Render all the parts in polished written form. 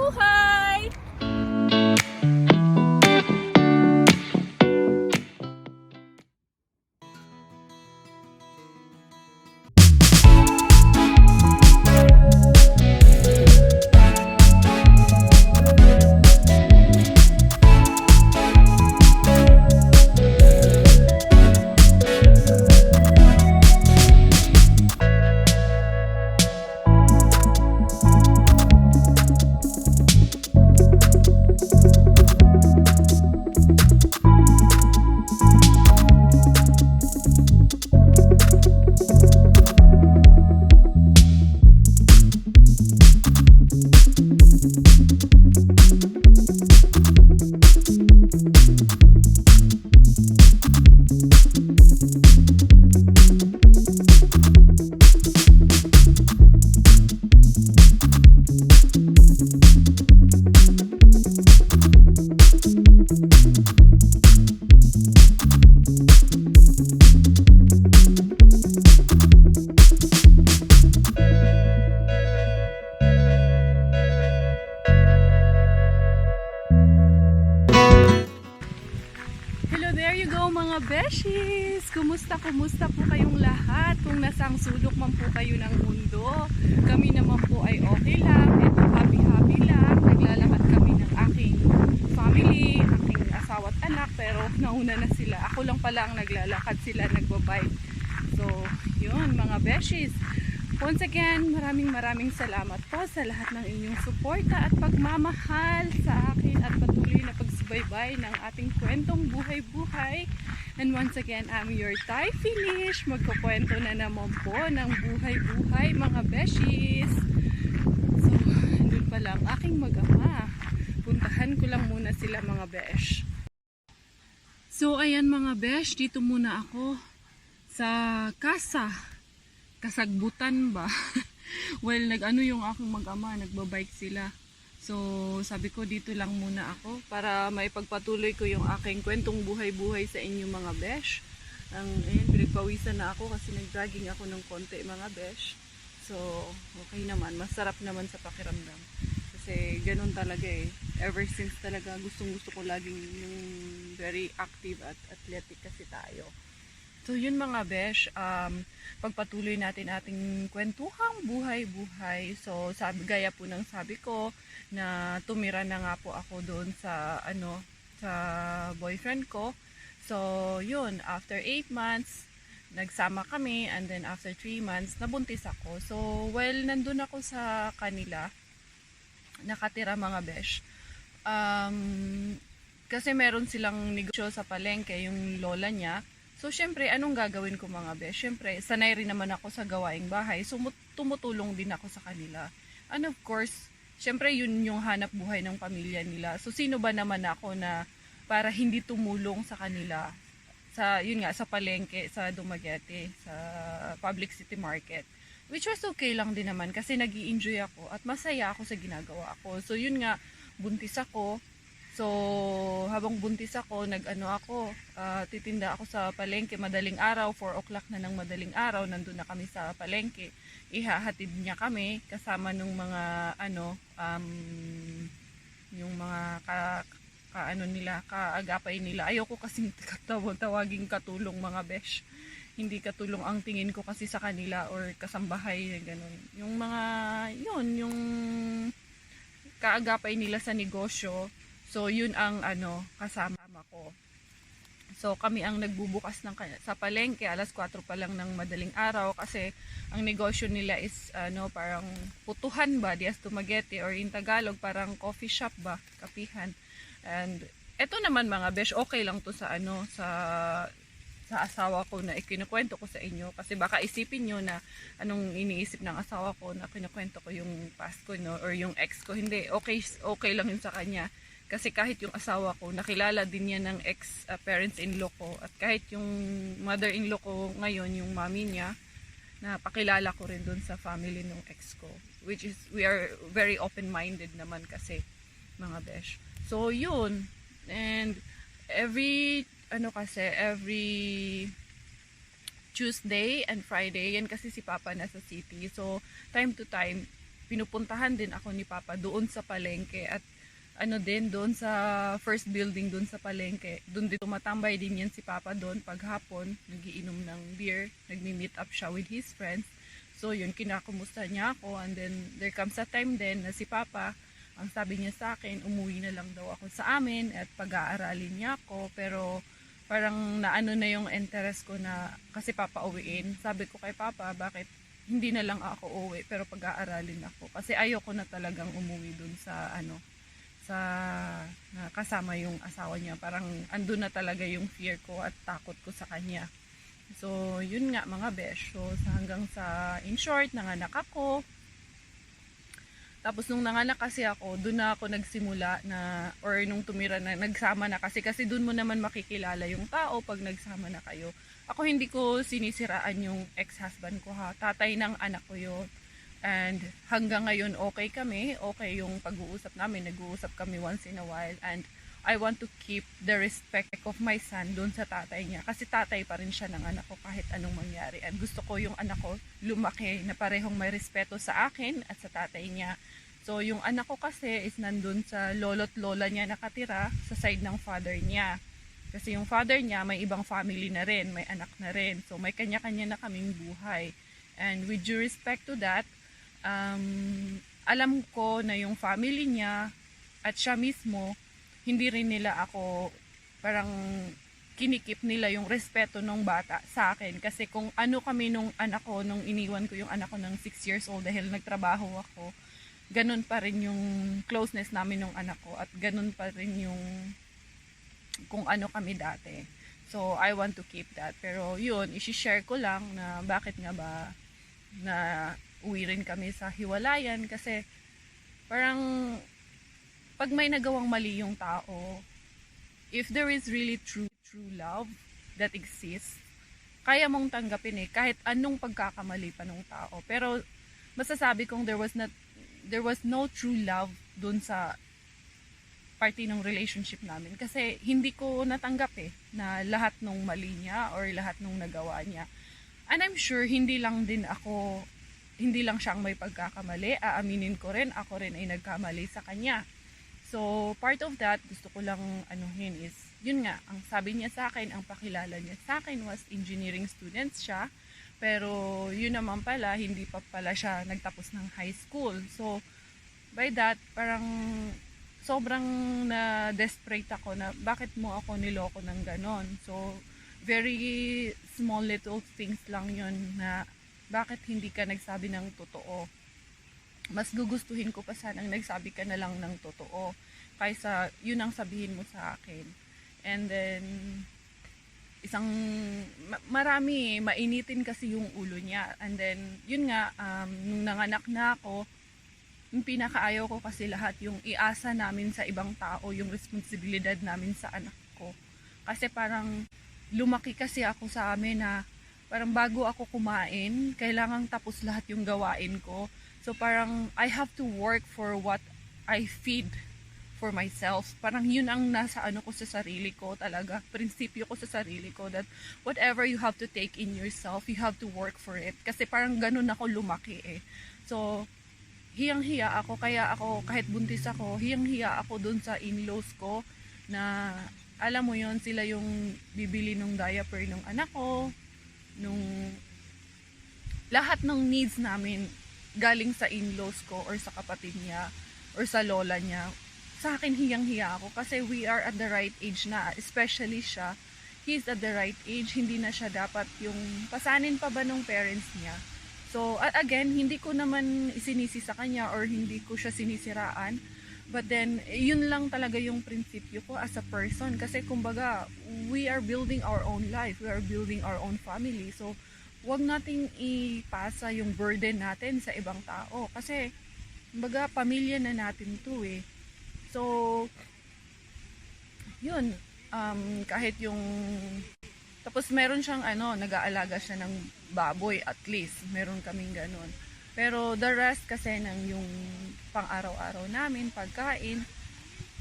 buhay! Hello, there you go mga beshies! Kumusta po kayong lahat? Kung nasang sulok man po kayo ng mundo, kami naman po ay okay lang. Ito, happy lang. Naglalakad kami ng aking family, aking asawa at anak, pero nauna na sila. Ako lang pala ang naglalakad, sila nagbabike. So, yun mga beshies. Once again, maraming salamat po sa lahat ng inyong suporta at pagmamahal sa akin at patuloy na pagsubaybay ng ating kwentong buhay-buhay. And once again, I'm your Thai Finish. Magkukwento na naman po ng buhay-buhay mga beshies. So, andun pala ang aking mag-ama. Puntahan ko lang muna sila mga besh. So, ayan mga besh, dito muna ako sa casa. Kasagbutan ba? Well, nag-ano yung aking mag-ama, nagbabike sila. So, sabi ko dito lang muna ako para maipagpatuloy ko yung aking kwentong buhay-buhay sa inyo mga besh. Ayan, pinagpawisan na ako kasi nag-dragging ako ng konti mga besh. So, okay naman. Masarap naman sa pakiramdam. Kasi ganun talaga eh. Ever since talaga gustong-gusto ko laging yung very active at athletic kasi tayo. So yun mga besh, pagpatuloy natin ating kwentuhang buhay-buhay. So gaya po ng sabi ko na tumira na nga po ako doon sa sa boyfriend ko. So yun, after 8 months nagsama kami, and then after 3 months nabuntis ako. So well, nandun ako sa kanila nakatira mga besh. Kasi meron silang negosyo sa palengke yung lola niya. So, syempre, anong gagawin ko mga besh? Syempre, sanay rin naman ako sa gawaing bahay. So, tumutulong din ako sa kanila. And of course, syempre, yun yung hanap buhay ng pamilya nila. So, sino ba naman ako na para hindi tumulong sa kanila? Yun nga, sa palengke, sa Dumaguete, sa Public City Market. Which was okay lang din naman kasi nag-i-enjoy ako at masaya ako sa ginagawa ko. So, yun nga, buntis ako. So, habang buntis ako, titinda ako sa palengke madaling araw, 4 o'clock na ng madaling araw, nandun na kami sa palengke. Ihahatid niya kami kasama nung mga yung mga kaagapay nila. Ayoko kasing tawaging katulong mga besh. Hindi katulong ang tingin ko kasi sa kanila or kasambahay, ganun. Yung mga, yung kaagapay nila sa negosyo. So, yun ang kasama ko. So, kami ang nagbubukas sa palengke, alas 4 pa lang ng madaling araw kasi ang negosyo nila is parang putuhan ba, Diaz Dumaguete, or in Tagalog parang coffee shop ba, kapihan. And eto naman mga besh, okay lang to sa sa asawa ko na ikinukwento ko sa inyo kasi baka isipin nyo na anong iniisip ng asawa ko na kinukwento ko yung past ko or yung ex ko. Hindi, okay lang yun sa kanya. Kasi kahit yung asawa ko, nakilala din niya ng ex-parents-in-law ko. At kahit yung mother-in-law ko ngayon, yung mami niya, napakilala ko rin dun sa family ng ex ko. Which is, we are very open-minded naman kasi, mga besh. So, yun. And, every Tuesday and Friday, yan kasi si Papa nasa city. So, time to time, pinupuntahan din ako ni Papa doon sa palengke at ano din doon sa first building doon sa palengke. Doon din tumatambay din yan si Papa doon paghapon, nagiinom ng beer, nagmi-meet up siya with his friends. So yun, kinakumusta niya ako, and then there comes a time din na si Papa, ang sabi niya sa akin, umuwi na lang daw ako sa amin at pag-aaralin niya ako, pero parang naano na yung interest ko na kasi papauwiin. Sabi ko kay Papa, bakit hindi na lang ako uwi pero pag-aaralin ako, kasi ayoko na talagang umuwi dun sa sa kasama yung asawa niya. Parang andun na talaga yung fear ko at takot ko sa kanya. So yun nga mga besh, so hanggang sa in short nanganak ako. Tapos nung nanganak kasi ako, doon na ako nagsimula na, or nung tumira na, nagsama na kasi doon mo naman makikilala yung tao pag nagsama na kayo. Ako hindi ko sinisiraan yung ex-husband ko ha, tatay ng anak ko yun. And hanggang ngayon okay kami, okay yung pag-uusap namin, nag-uusap kami once in a while, and I want to keep the respect of my son doon sa tatay niya, kasi tatay pa rin siya ng anak ko kahit anong mangyari, and gusto ko yung anak ko lumaki na parehong may respeto sa akin at sa tatay niya. So yung anak ko kasi is nandun sa lolo't lola niya nakatira sa side ng father niya, kasi yung father niya may ibang family na rin, may anak na rin, so may kanya-kanya na kaming buhay. And with due respect to that, alam ko na yung family niya at siya mismo, hindi rin nila ako parang kinikip nila yung respeto ng bata sa akin. Kasi kung ano kami nung anak ko, nung iniwan ko yung anak ko ng 6 years old dahil nagtrabaho ako, ganun pa rin yung closeness namin nung anak ko at ganun pa rin yung kung ano kami dati. So I want to keep that. Pero yun, isi-share ko lang na bakit nga ba na uwi rin kami sa hiwalayan, kasi parang pag may nagawang mali yung tao, if there is really true love that exists, kaya mong tanggapin kahit anong pagkakamali pa ng tao. Pero masasabi kong there was no true love dun sa party ng relationship namin, kasi hindi ko natanggap na lahat ng mali niya or lahat ng nagawa niya. And I'm sure hindi lang siyang may pagkakamali, aaminin ko rin, ako rin ay nagkamali sa kanya. So part of that, gusto ko lang anuhin is, yun nga, ang sabi niya sa akin, ang pakilala niya sa akin was engineering students siya, pero yun naman pala, hindi pa pala siya nagtapos ng high school. So by that, parang sobrang na-desperate ako na bakit mo ako niloko ng ganon. So very small little things lang yun na bakit hindi ka nagsabi ng totoo. Mas gugustuhin ko pa sanang nagsabi ka na lang ng totoo kaysa yun ang sabihin mo sa akin. And then marami, mainitin kasi yung ulo niya. And then yun nga, nung nanganak na ako, yung pinakaayaw ko kasi lahat yung iasa namin sa ibang tao, yung responsibilidad namin sa anak ko. Kasi parang lumaki kasi ako sa amin na parang bago ako kumain, kailangang tapos lahat yung gawain ko. So parang I have to work for what I feed for myself. Parang yun ang nasa ko sa sarili ko talaga. Prinsipyo ko sa sarili ko that whatever you have to take in yourself, you have to work for it. Kasi parang ganun ako lumaki So hiyang-hiya ako, kaya ako kahit buntis ako, hiyang-hiya ako dun sa in-laws ko na alam mo yon, sila yung bibili ng diaper ng anak ko, nung lahat ng needs namin galing sa in-laws ko or sa kapatid niya or sa lola niya. Sa akin hiyang-hiya ako kasi we are at the right age na, especially siya, he's at the right age, hindi na siya dapat yung pasanin pa ba ng parents niya. So again, hindi ko naman isinisi sa kanya or hindi ko siya sinisiraan, but then yun lang talaga yung prinsipyo ko as a person, kasi kumbaga we are building our own life, we are building our own family. So wag nating ipasa yung burden natin sa ibang tao, kasi kumbaga pamilya na natin to So yun, kahit yung tapos meron siyang nag-aalaga siya ng baboy, at least meron kaming ganun. Pero the rest kasi ng yung pang-araw-araw namin, pagkain,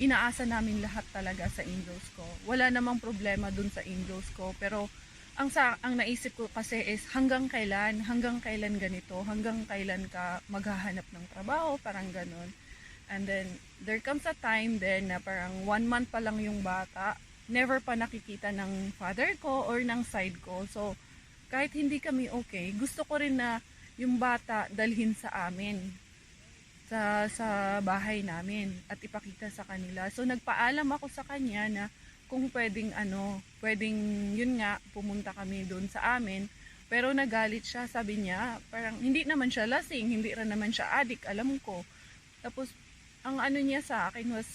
inaasa namin lahat talaga sa in-laws ko. Wala namang problema dun sa in-laws ko, pero ang naisip ko kasi is hanggang kailan ganito, hanggang kailan ka maghahanap ng trabaho, parang ganon. And then, there comes a time then na parang 1 month pa lang yung bata, never pa nakikita ng father ko or ng side ko. So, kahit hindi kami okay, gusto ko rin na yung bata dalhin sa amin, sa bahay namin at ipakita sa kanila. So, nagpaalam ako sa kanya na kung pwedeng yun nga, pumunta kami doon sa amin. Pero nagalit siya, sabi niya, parang hindi naman siya lasing, hindi rin naman siya adik, alam ko. Tapos, ang ano niya sa akin was,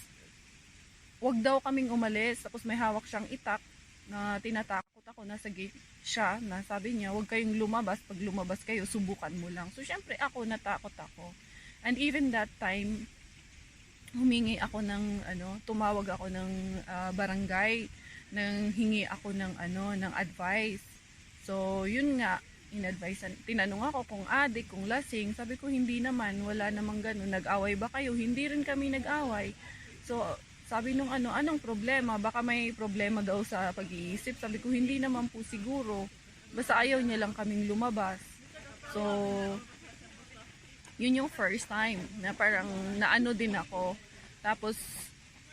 wag daw kaming umalis. Tapos may hawak siyang itak na tinatakot ako, nasa gate siya, na sabi niya, wag kayong lumabas, pag lumabas kayo, subukan mo lang. So, syempre ako, natakot ako. And even that time, humingi ako ng tumawag ako ng barangay, nang hingi ako ng ng advice. So, yun nga, tinanong ako kung adik, kung lasing. Sabi ko, hindi naman, wala namang ganun. Nag-away ba kayo? Hindi rin kami nag-away. So, sabi nung anong problema? Baka may problema daw sa pag-iisip. Sabi ko, hindi naman po siguro. Basta ayaw niya lang kaming lumabas. So, yun yung first time na parang naano din ako. Tapos,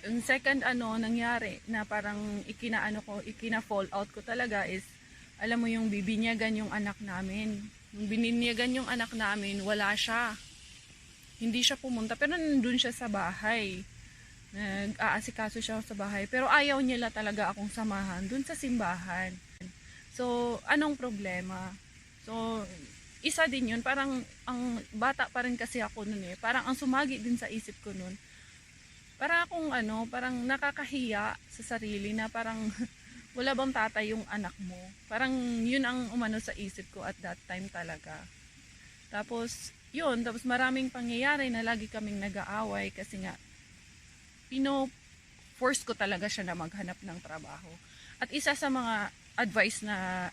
yung second nangyari na parang ikina-fall out ko talaga is, alam mo yung bibinyagan yung anak namin. Yung bininyagan yung anak namin, wala siya. Hindi siya pumunta, pero nandun siya sa bahay. Nag-aasikaso siya sa bahay. Pero ayaw nila talaga akong samahan dun sa simbahan. So, anong problema? So, isa din yun. Parang, ang bata pa rin kasi ako nun eh. Parang ang sumagi din sa isip ko nun. Parang akong parang nakakahiya sa sarili na parang wala bang tatay yung anak mo? Parang yun ang umano sa isip ko at that time talaga. Tapos, tapos maraming pangyayari na lagi kaming nag-aaway kasi nga, force ko talaga siya na maghanap ng trabaho. At isa sa mga advice na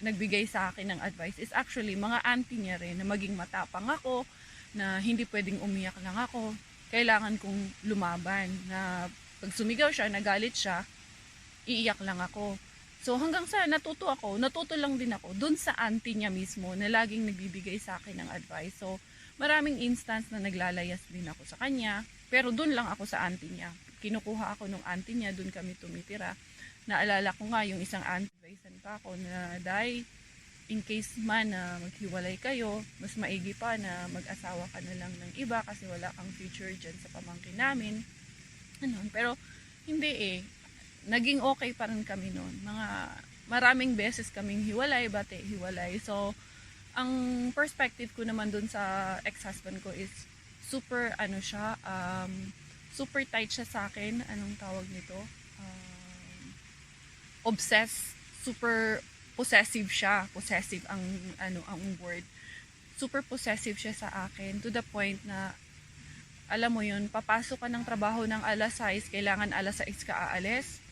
nagbigay sa akin ng advice is actually mga auntie niya rin na maging matapang ako, na hindi pwedeng umiyak lang ako. Kailangan kong lumaban, na pag sumigaw siya, nagalit siya, iiyak lang ako. So hanggang sa natuto lang din ako dun sa auntie niya mismo na laging nagbibigay sa akin ng advice. So maraming instance na naglalayas din ako sa kanya, pero dun lang ako sa auntie niya. Kinukuha ako nung auntie niya, dun kami tumitira. Naalala ko nga yung isang auntie, advicean pa ako na, Day, in case man na maghiwalay kayo, mas maigi pa na mag-asawa ka na lang ng iba kasi wala kang future dyan sa pamangkin namin. Pero hindi eh. Naging okay pa rin kami noon. Maraming beses kaming hiwalay. So, ang perspective ko naman dun sa ex-husband ko is super super tight siya sa akin. Anong tawag nito? Super possessive siya. Possessive ang word. Super possessive siya sa akin to the point na, alam mo yun, papasok ka ng trabaho ng alas 6, kailangan alas 6 ka aalis.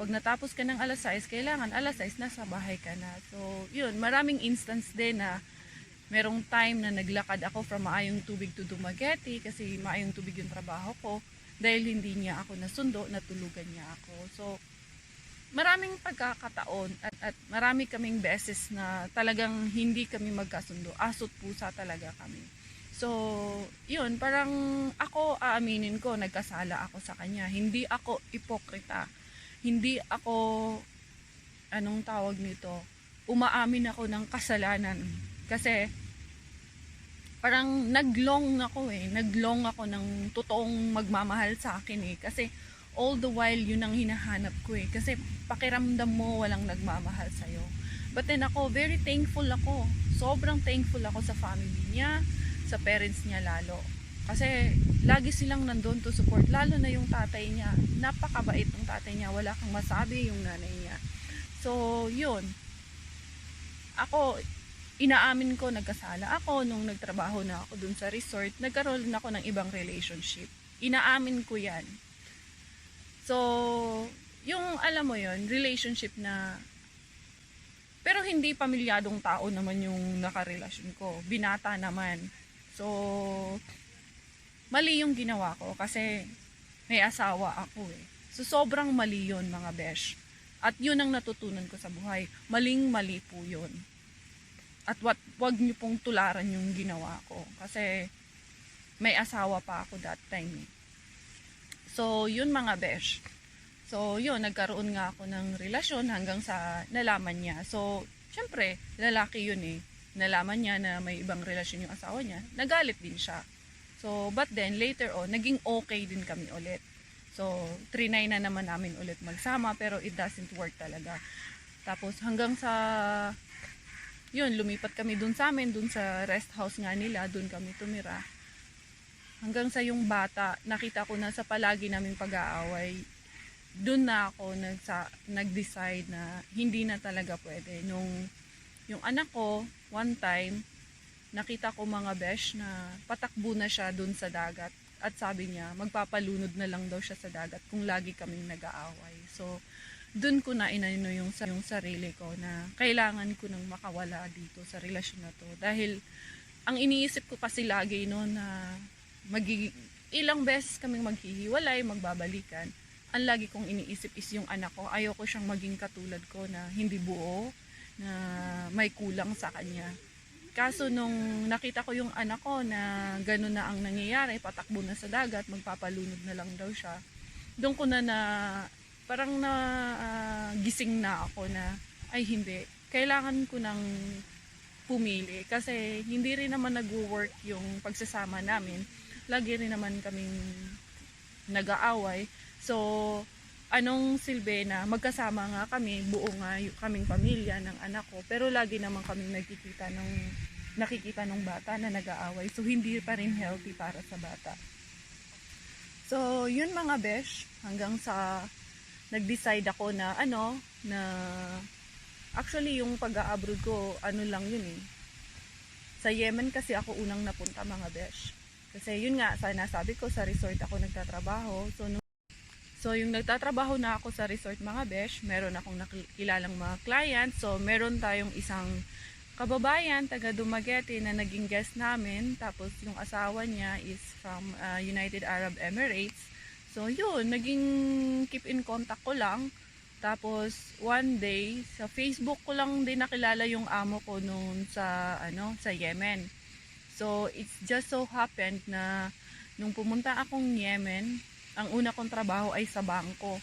Pag natapos ka ng alas 6, kailangan alas 6 nasa bahay ka na. So, yun, maraming instance din na merong time na naglakad ako from Maayong Tubig to Dumaguete kasi Maayong Tubig yung trabaho ko. Dahil hindi niya ako nasundo, natulugan niya ako. So, maraming pagkakataon at marami kaming beses na talagang hindi kami magkasundo. Asot pusa talaga kami. So, yun, parang ako, aaminin ko, nagkasala ako sa kanya. Hindi ako ipokrita. Hindi ako, anong tawag nito, umaamin ako ng kasalanan. Kasi, parang naglong ako ng totoong magmamahal sa akin eh. Kasi, all the while, yun ang hinahanap ko eh. Kasi, pakiramdam mo walang nagmamahal sa'yo. But then ako, very thankful ako. Sobrang thankful ako sa family niya, sa parents niya lalo. Kasi lagi silang nandun to support, lalo na yung tatay niya. Napakabait ng tatay niya, wala kang masabi yung nanay niya. So, yun. Ako, inaamin ko, nagkasala ako nung nagtrabaho na ako dun sa resort. Nagkaroon na ako ng ibang relationship. Inaamin ko yan. So, yung alam mo yun, relationship na, pero hindi pamilyadong tao naman yung nakarelasyon ko. Binata naman. So, mali yung ginawa ko kasi may asawa ako eh. So, sobrang mali yun mga besh. At yun ang natutunan ko sa buhay. Maling-mali po yun. At wag niyo pong tularan yung ginawa ko. Kasi may asawa pa ako that time. So, yun mga besh. So, yun, nagkaroon nga ako ng relasyon hanggang sa nalaman niya. So, syempre, lalaki yun eh. Nalaman niya na may ibang relasyon yung asawa niya. Nagalit din siya. So, but then, later on, naging okay din kami ulit. So, trinay na naman namin ulit magsama, pero it doesn't work talaga. Tapos, hanggang sa, yun, lumipat kami dun sa amin, dun sa rest house nga nila, dun kami tumira. Hanggang sa yung bata, nakita ko na sa palagi naming pag-aaway, dun na ako nag-decide na hindi na talaga pwede. Yung anak ko, one time, nakita ko mga besh na patakbo na siya dun sa dagat. At sabi niya, magpapalunod na lang daw siya sa dagat kung lagi kaming nag-aaway. So, dun ko na inano yung sarili ko na kailangan ko nang makawala dito sa relasyon na to. Dahil, ang iniisip ko kasi lagi no na ilang beses kaming maghihiwalay, magbabalikan. Ang lagi kong iniisip is yung anak ko. Ayoko siyang maging katulad ko na hindi buo, na may kulang sa kanya. Kaso nung nakita ko yung anak ko na gano'n na ang nangyayari, patakbo na sa dagat, magpapalunod na lang daw siya. Doon ko na parang gising na ako na, ay hindi, kailangan ko nang pumili. Kasi hindi rin naman nag-work yung pagsasama namin. Lagi rin naman kaming nag-aaway. So, anong silbi na magkasama nga kami, buo nga kaming pamilya ng anak ko, pero lagi naman kaming nakikita ng bata na nag-aaway. So, hindi pa rin healthy para sa bata. So, yun mga besh, hanggang sa nag-decide ako na actually yung pag-a-abroad ko, lang yun eh. Sa Yemen kasi ako unang napunta mga besh. Kasi yun nga, nasabi ko sa resort ako nagtatrabaho. So, yung nagtatrabaho na ako sa resort mga besh, meron akong nakilalang mga clients. So, meron tayong isang kababayan, taga Dumaguete, na naging guest namin. Tapos, yung asawa niya is from United Arab Emirates. So, yun, naging keep in contact ko lang. Tapos, one day, sa Facebook ko lang din nakilala yung amo ko noon sa Yemen. So, it's just so happened na nung pumunta akong Yemen, ang una kong trabaho ay sa bangko.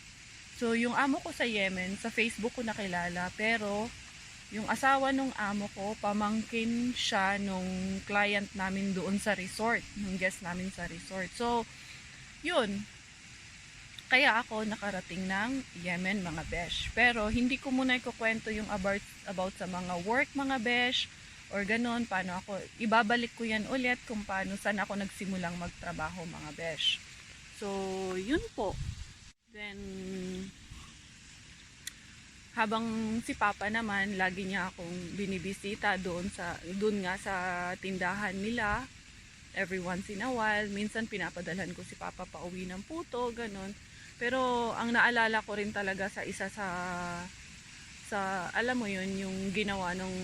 So, yung amo ko sa Yemen, sa Facebook ko nakilala, pero yung asawa nung amo ko, pamangkin siya nung client namin doon sa resort, nung guest namin sa resort. So, yun. Kaya ako nakarating ng Yemen mga besh. Pero hindi ko muna ikukwento yung about sa mga work mga besh, or ganon, paano ako, ibabalik ko yan ulit kung paano, saan ako nagsimulang magtrabaho mga besh. So, yun po. Then, habang si Papa naman, lagi niya akong binibisita doon nga sa tindahan nila. Every once in a while. Minsan pinapadalhan ko si Papa pauwi ng puto, ganun. Pero, ang naalala ko rin talaga sa isa sa alam mo yun, yung ginawa nung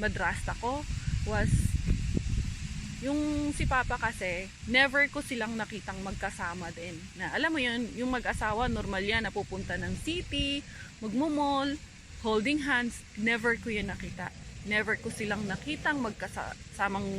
madrasta ko was yung si Papa kasi, never ko silang nakitang magkasama din. Na alam mo yun, yung mag-asawa, normal yan, napupunta ng city, magmumall, holding hands, never ko yun nakita. Never ko silang nakitang magkasamang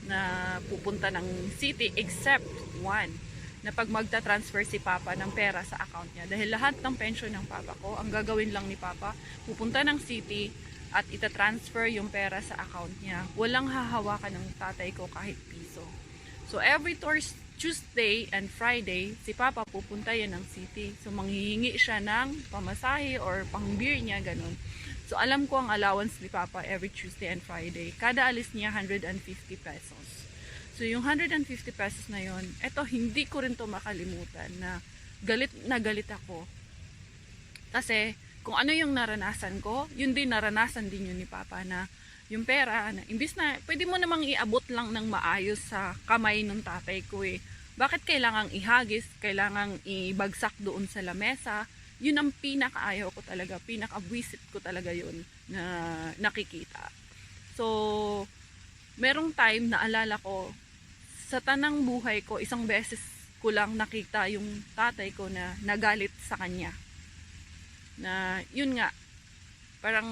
na pupunta ng city except one, na pag magta-transfer si Papa ng pera sa account niya. Dahil lahat ng pension ng Papa ko, ang gagawin lang ni Papa, pupunta ng city, at ita-transfer yung pera sa account niya. Walang hahawakan ng tatay ko kahit piso. So, every Tuesday and Friday, si Papa pupunta yan ng city. So, manghihingi siya ng pamasahe or pang-beer niya, ganun. So, alam ko ang allowance ni Papa every Tuesday and Friday. Kada alis niya, 150 pesos. So, yung 150 pesos na yon, eto, hindi ko rin to makalimutan na galit ako. Kasi, kung ano yung naranasan ko, yun din naranasan din yun ni Papa na yung pera, na imbis na pwede mo namang iabot lang ng maayos sa kamay ng tatay ko eh. Bakit kailangang ihagis, kailangang ibagsak doon sa lamesa? Yun ang pinakaayaw ko talaga, pinakabwisit ko talaga yun na nakikita. So, merong time na alala ko, sa tanang buhay ko, isang beses ko lang nakita yung tatay ko na nagalit sa kanya. na yun nga, parang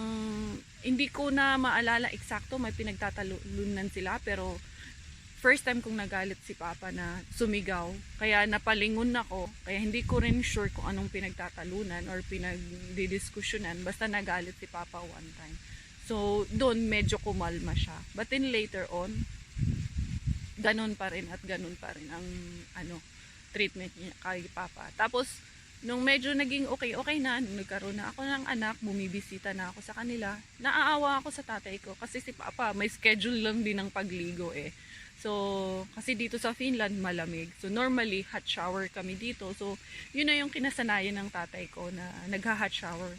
hindi ko na maalala eksakto, may pinagtatalunan sila, pero first time kong nagalit si Papa na sumigaw. Kaya napalingon ako. Kaya hindi ko rin sure kung anong pinagtatalunan or pinagdidiskusyonan. Basta nagalit si Papa one time. So, doon medyo kumalma siya. But then later on, ganun pa rin at ganun pa rin ang treatment niya kay Papa. Tapos, nung medyo naging okay na, nung nagkaroon na ako ng anak, bumibisita na ako sa kanila, naaawa ako sa tatay ko. Kasi si Papa, may schedule lang din ng pagligo eh. So, kasi dito sa Finland, malamig. So, normally, hot shower kami dito. So, yun na yung kinasanayan ng tatay ko na nagha-hot shower.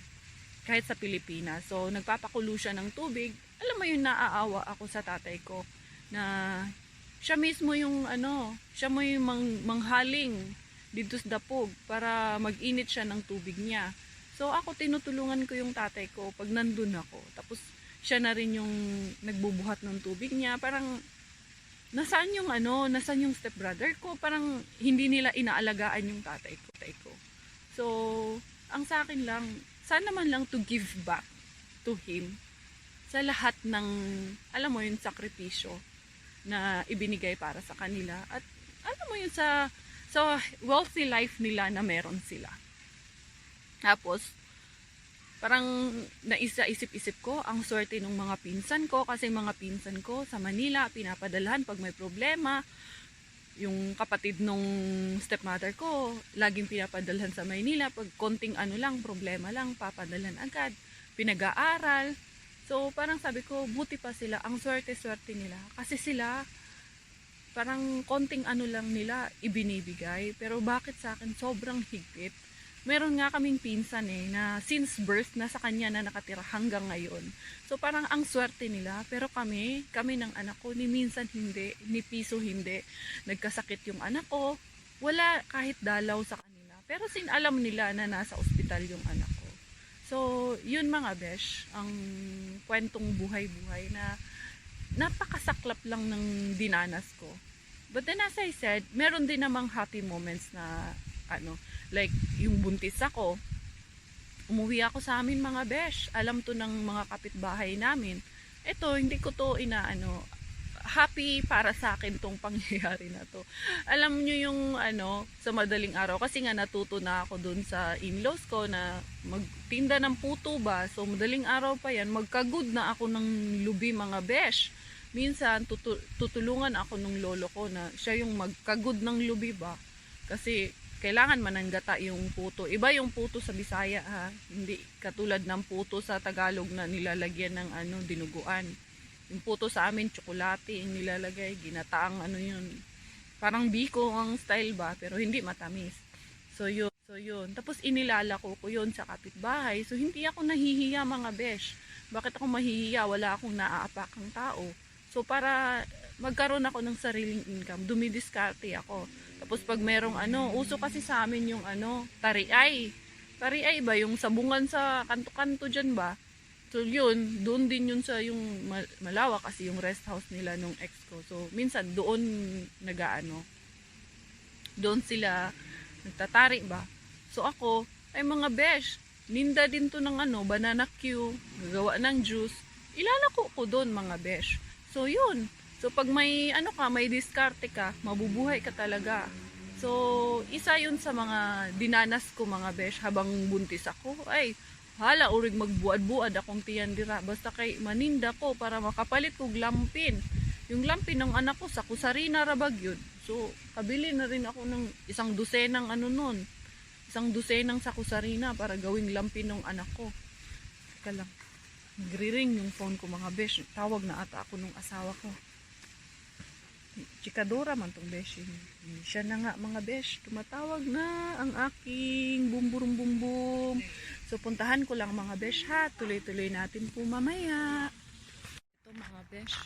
Kahit sa Pilipinas. So, nagpapakulo siya ng tubig. Alam mo yun, naaawa ako sa tatay ko. Na, siya mismo yung, siya mo yung manghaling dito sa dapog para mag-init siya ng tubig niya. So, ako tinutulungan ko yung tatay ko pag nandun ako. Tapos, siya na rin yung nagbubuhat ng tubig niya. Parang, nasaan yung stepbrother ko? Parang hindi nila inaalagaan yung tatay ko. So, ang sa akin lang, sana man lang to give back to him sa lahat ng, alam mo yung sakripisyo na ibinigay para sa kanila. At alam mo yun sa wealthy life nila na meron sila. Tapos, parang naisa-isip-isip ko, ang swerte ng mga pinsan ko, kasi mga pinsan ko sa Manila, pinapadalhan pag may problema. Yung kapatid nung stepmother ko, laging pinapadalhan sa Manila, pag konting problema lang, papadalhan agad, pinag-aaral. So, parang sabi ko, buti pa sila, ang swerte-swerte nila. Kasi sila, parang konting lang nila ibinibigay, pero bakit sa akin sobrang higpit? Meron nga kaming pinsan na since birth na sa kanya na nakatira hanggang ngayon. So parang ang swerte nila, pero kami ng anak ko, ni minsan hindi, ni piso hindi. Nagkasakit yung anak ko, wala kahit dalaw sa kanila. Pero alam nila na nasa ospital yung anak ko. So yun mga besh, ang kwentong buhay-buhay na napakasaklap lang ng dinanas ko. But then as I said, meron din namang happy moments na like yung buntis ako, umuwi ako sa amin mga besh, alam to ng mga kapitbahay namin, eto hindi ko to happy para sa akin tong pangyayari na to. Alam nyo yung sa madaling araw, kasi nga natuto na ako dun sa in-laws ko na magtinda ng puto ba, so madaling araw pa yan, magkagod na ako ng lubi mga besh. Minsan tutulungan ako ng lolo ko na siya yung magkagod ng lubi ba, kasi kailangan mananggata yung puto. Iba yung puto sa Bisaya ha. Hindi katulad ng puto sa Tagalog na nilalagyan ng dinuguan. Yung puto sa amin, tsokolate yung nilalagay. Ginataang yun. Parang biko ang style ba, pero hindi matamis. So yun. Tapos inilalako ko yun sa kapitbahay. So hindi ako nahihiya mga besh. Bakit ako mahihiya? Wala akong naaapakang tao. So para magkaroon ako ng sariling income, dumidiskarte ako. Tapos pag merong uso kasi sa amin yung tariay. Tariay ba? Yung sabungan sa kanto-kanto dyan ba? So yun, doon din yun sa yung malawak kasi yung rest house nila nung ex ko. So minsan doon doon sila nagtatari ba? So ako, ay mga besh, ninda din to ng banana Q, gagawa ng juice. Ilalako ko doon mga besh. So yun. So pag may may diskarte ka, mabubuhay ka talaga. So isa yun sa mga dinanas ko mga besh habang buntis ako. Ay, hala urig magbuad-buad akong tiyan dira. Basta kay maninda ko para makapalit ko lampin. Yung lampin ng anak ko sa kusarina rabag yun. So kabili na rin ako ng isang dosenang nun. Isang dosenang sa kusarina para gawing lampin ng anak ko. Teka lang. Nagri-ring yung phone ko mga besh. Tawag na ata ako nung asawa ko. Chikadora man tong besh. Siya na nga mga besh. Tumatawag na ang aking bumburum-bumbum. So puntahan ko lang mga besh ha. Tuloy-tuloy natin po mamaya. Ito mga besh.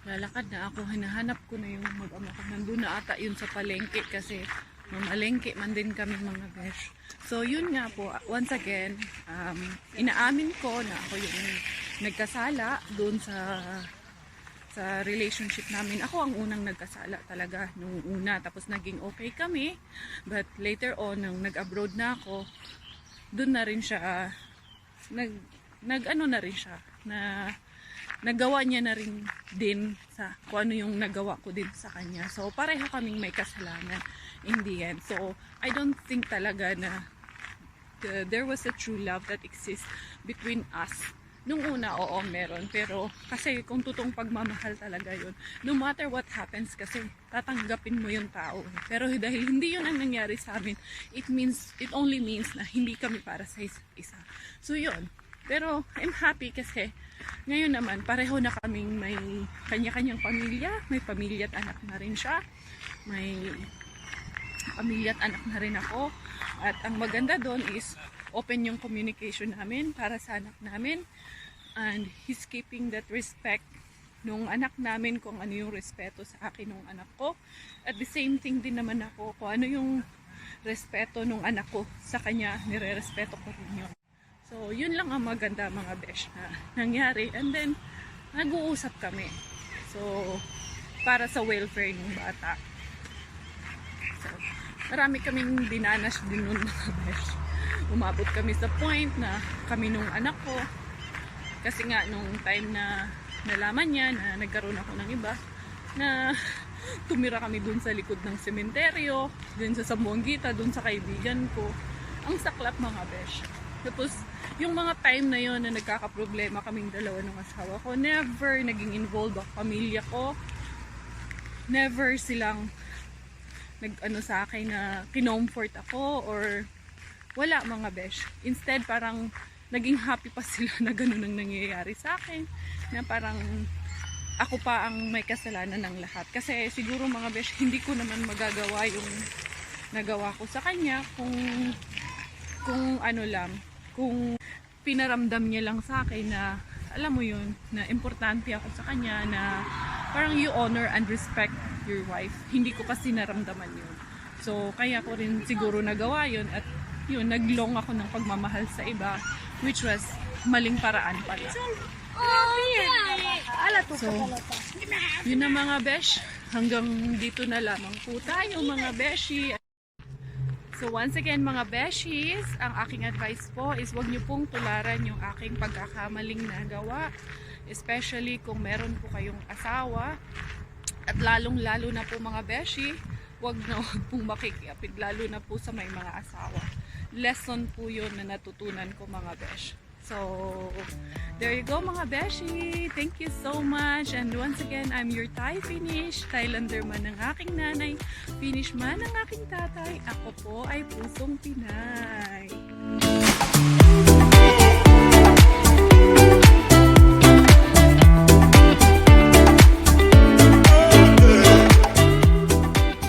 Lalakad na ako. Hinahanap ko na yung mag-ama ko. Nandun na ata yun sa palengke kasi mamalengke man din kami mga besh. So yun nga po. Once again, inaamin ko na ako yung nagkasala doon sa relationship namin. Ako ang unang nagkasala talaga nung una. Tapos naging okay kami. But later on, nung nag-abroad na ako, doon na rin siya, nag-ano na rin siya, na nagawa niya na rin din sa kung ano yung nagawa ko din sa kanya. So, pareho kaming may kasalanan in the end. So, I don't think talaga na there was a true love that exists between us. Nung una, oo, meron. Pero, kasi kung totoong pagmamahal talaga yun, no matter what happens, kasi tatanggapin mo yung tao. Pero dahil hindi yun ang nangyari sa amin, it only means na hindi kami para sa isa. So, yun. Pero, I'm happy kasi ngayon naman, pareho na kaming may kanya-kanyang pamilya. May pamilya at anak na rin siya. May pamilya at anak na rin ako. At ang maganda doon is open yung communication namin para sa anak namin. And he's keeping that respect nung anak namin kung ano yung respeto sa akin nung anak ko. At the same thing din naman ako kung ano yung respeto nung anak ko sa kanya, nire-respeto ko rin yun. So, yun lang ang maganda mga besh na nangyari. And then, nag-uusap kami. So, para sa welfare ng bata. So, marami kaming dinanas din nun mga besh. Umabot kami sa point na kami nung anak ko. Kasi nga, nung time na nalaman niya na nagkaroon ako ng iba, na tumira kami dun sa likod ng sementeryo, dun sa Sambuanguita, dun sa kaibigan ko. Ang saklap mga besh. Tapos, yung mga time na yon na nagkakaproblema kaming dalawa ng asawa ko, never naging involved ang pamilya ko. Never silang nag-ano sa akin na kinomfort ako or wala mga besh. Instead, parang naging happy pa sila na ganun ang nangyayari sa akin. Na parang ako pa ang may kasalanan ng lahat. Kasi siguro mga besh, hindi ko naman magagawa yung nagawa ko sa kanya kung ano lang, kung pinaramdam niya lang sa akin na, alam mo yun, na importante ako sa kanya, na parang you honor and respect your wife. Hindi ko kasi naramdaman yun. So, kaya ko rin siguro nagawa yun at yun, naglong ako ng pagmamahal sa iba, which was maling paraan pala. So, yun na mga besh. Hanggang dito na lamang po tayo mga beshi. So once again mga beshies, ang aking advice po is wag niyo pong tularan yung aking pagkakamaling nagawa. Especially kung meron po kayong asawa. At lalong lalo na po mga beshi, wag na wag pong makikiapid lalo na po sa may mga asawa. Lesson po yun na natutunan ko mga besh. So, there you go mga beshi. Thank you so much. And once again, I'm your Thai Finish. Thailander man ang aking nanay. Finish man ang aking tatay. Ako po ay pusong Pinay.